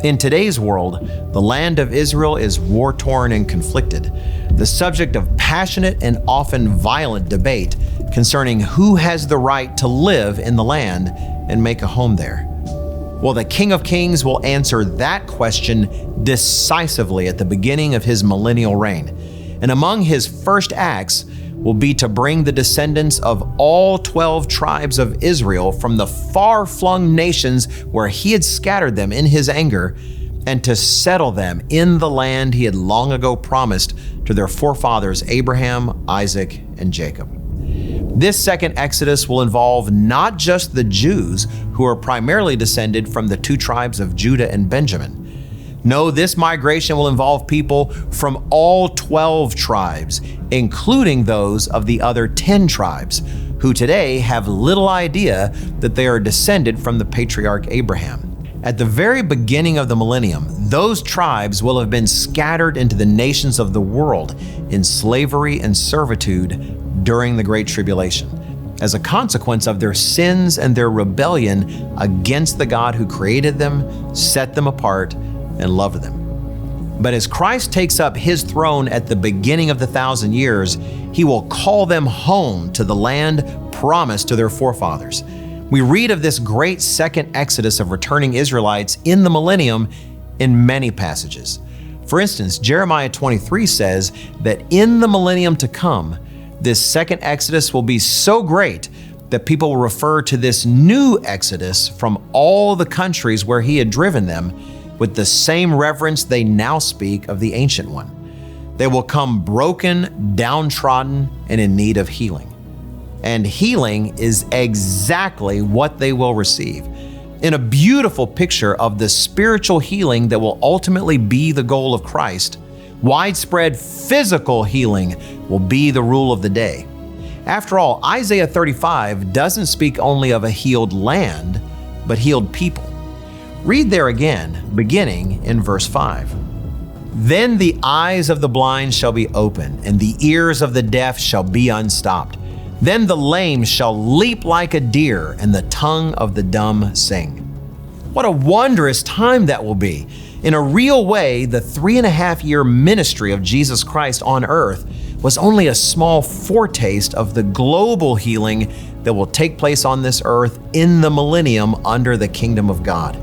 In today's world, the land of Israel is war-torn and conflicted, the subject of passionate and often violent debate concerning who has the right to live in the land and make a home there. Well, the King of Kings will answer that question decisively at the beginning of his millennial reign. And among his first acts will be to bring the descendants of all 12 tribes of Israel from the far-flung nations where he had scattered them in his anger, and to settle them in the land he had long ago promised to their forefathers Abraham, Isaac, and Jacob. This second Exodus will involve not just the Jews, who are primarily descended from the 2 tribes of Judah and Benjamin. No, this migration will involve people from all 12 tribes, including those of the other 10 tribes, who today have little idea that they are descended from the patriarch Abraham. At the very beginning of the millennium, those tribes will have been scattered into the nations of the world in slavery and servitude during the Great Tribulation, as a consequence of their sins and their rebellion against the God who created them, set them apart, and loved them. But as Christ takes up his throne at the beginning of the 1,000 years, he will call them home to the land promised to their forefathers. We read of this great second exodus of returning Israelites in the millennium in many passages. For instance, Jeremiah 23 says that in the millennium to come, this second exodus will be so great that people will refer to this new exodus from all the countries where he had driven them with the same reverence they now speak of the ancient one. They will come broken, downtrodden, and in need of healing. And healing is exactly what they will receive, in a beautiful picture of the spiritual healing that will ultimately be the goal of Christ. Widespread physical healing will be the rule of the day. After all, Isaiah 35 doesn't speak only of a healed land, but healed people. Read there again, beginning in verse 5. Then the eyes of the blind shall be open, and the ears of the deaf shall be unstopped. Then the lame shall leap like a deer, and the tongue of the dumb sing. What a wondrous time that will be. In a real way, the 3.5-year ministry of Jesus Christ on earth was only a small foretaste of the global healing that will take place on this earth in the millennium under the kingdom of God.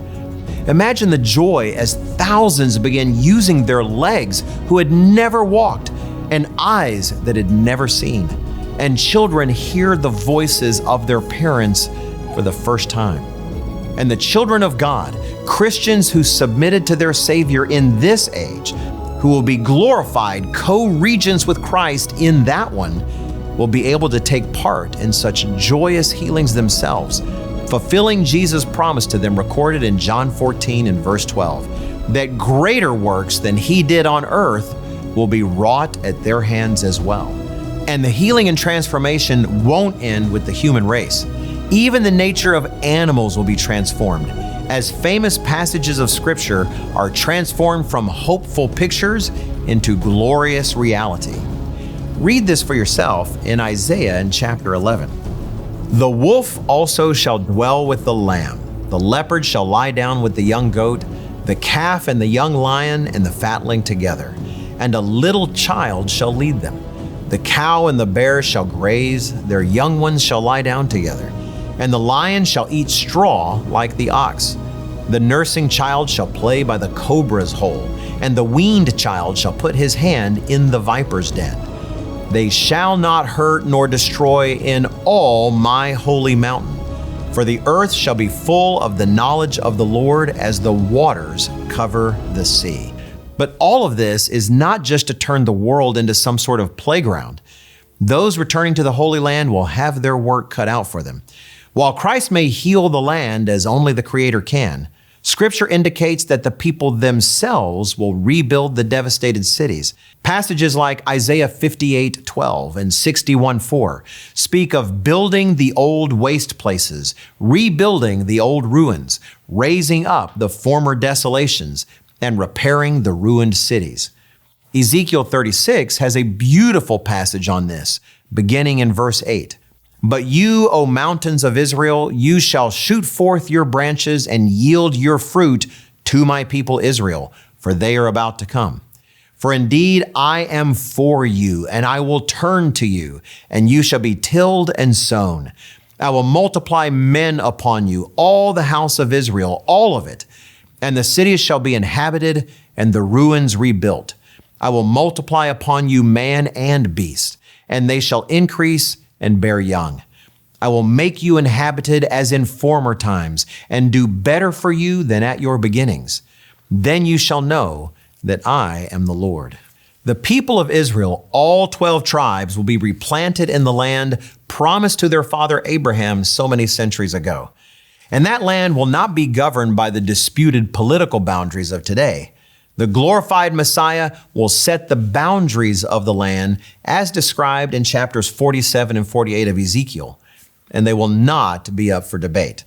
Imagine the joy as thousands begin using their legs who had never walked, and eyes that had never seen, and children hear the voices of their parents for the first time. And the children of God, Christians who submitted to their Savior in this age, who will be glorified co-regents with Christ in that one, will be able to take part in such joyous healings themselves, fulfilling Jesus' promise to them recorded in John 14 and verse 12, that greater works than he did on earth will be wrought at their hands as well. And the healing and transformation won't end with the human race. Even the nature of animals will be transformed, as famous passages of Scripture are transformed from hopeful pictures into glorious reality. Read this for yourself in Isaiah in chapter 11. The wolf also shall dwell with the lamb. The leopard shall lie down with the young goat, the calf and the young lion and the fatling together, and a little child shall lead them. The cow and the bear shall graze, their young ones shall lie down together, and the lion shall eat straw like the ox. The nursing child shall play by the cobra's hole, and the weaned child shall put his hand in the viper's den. They shall not hurt nor destroy in all my holy mountain, for the earth shall be full of the knowledge of the Lord as the waters cover the sea. But all of this is not just to turn the world into some sort of playground. Those returning to the Holy Land will have their work cut out for them. While Christ may heal the land as only the Creator can, Scripture indicates that the people themselves will rebuild the devastated cities. Passages like Isaiah 58:12 and 61:4 speak of building the old waste places, rebuilding the old ruins, raising up the former desolations, and repairing the ruined cities. Ezekiel 36 has a beautiful passage on this, beginning in verse 8. But you, O mountains of Israel, you shall shoot forth your branches and yield your fruit to my people Israel, for they are about to come. For indeed I am for you, and I will turn to you, and you shall be tilled and sown. I will multiply men upon you, all the house of Israel, all of it, and the cities shall be inhabited, and the ruins rebuilt. I will multiply upon you man and beast, and they shall increase and bear young. I will make you inhabited as in former times, and do better for you than at your beginnings. Then you shall know that I am the Lord. The people of Israel, all 12 tribes, will be replanted in the land promised to their father Abraham so many centuries ago. And that land will not be governed by the disputed political boundaries of today. The glorified Messiah will set the boundaries of the land as described in chapters 47 and 48 of Ezekiel, and they will not be up for debate.